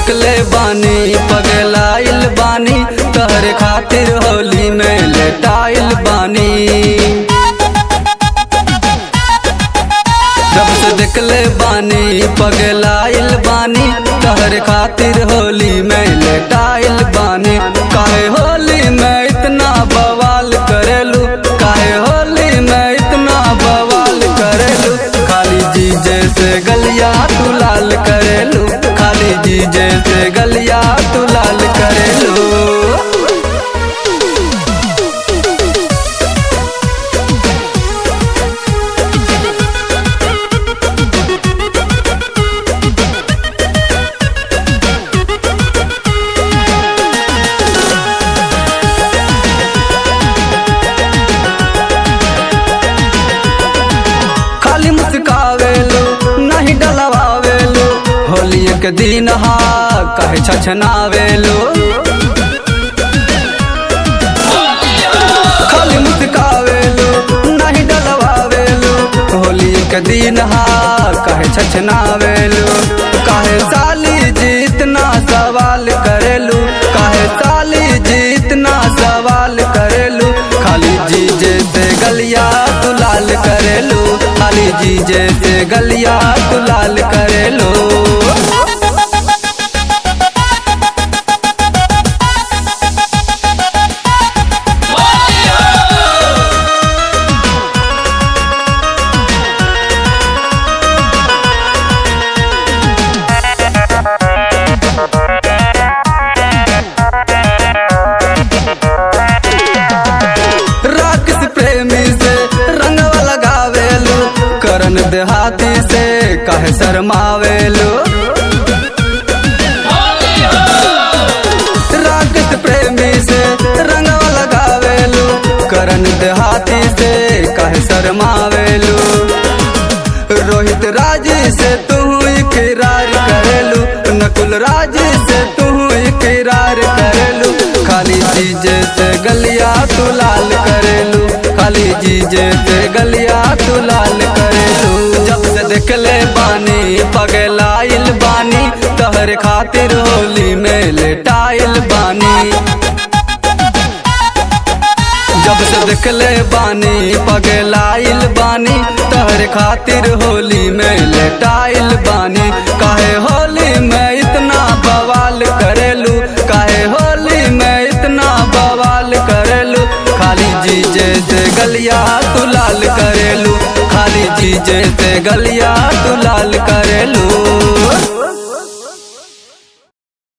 देखले बानी पगलाइल बानी तहरे खातिर होली में लेटाइल बानी। जब से देखले बानी पगलाइल बानी तहरे खातिर होली में लेटाइल बानी। काहे होली में इतना बवाल करेलू, काहे होली में इतना बवाल करेलू। खाली जीजे से गलिया तू लाल करेलू, खाली जीजे से गलिया तू लाल करेलू। खाली मुस्कावेलू नहीं डलवावेलू, होली के दिन हा कहे छछनावेलू। खाली मुस्कावेलू नहीं डलवावेलू, होली के दिन हा कहे छछनावेलू। काहे साली जी इतना सवाल करेलू, काहे साली जी इतना सवाल करेलू। खाली जीजे से गलिया तू लाल करेलू, खाली जीजे से गलिया तू लाल करेलू। राकेश प्रेमी से रंगवा लगावेलू, करन देहाती से काहे शर्मावेलू। राकेश प्रेमी से रंगवा लगावेलू, करन देहाती से काहे शर्मावेलू। रोहित राज से तू इकरार करेलू, नकुल राज से तू इकरार करेलू। खाली जीजे से गलिया तू लाल करेलू, खाली जीजे से गलिया तू लाल करेलू। जब से देखले बानी पगलाइल बानी तहरे खातिर होली में लेटाइल बानी। जब से देखले बानी पगलाइल बानी तहरे खातिर होली में लेटाइल बानी। काहे होली में इतना बवाल करेलू, काहे होली में इतना बवाल करेलू। खाली जीजे से गलिया तू लाल करेलू, खाली जीजे से गलिया तू लाल करेलू।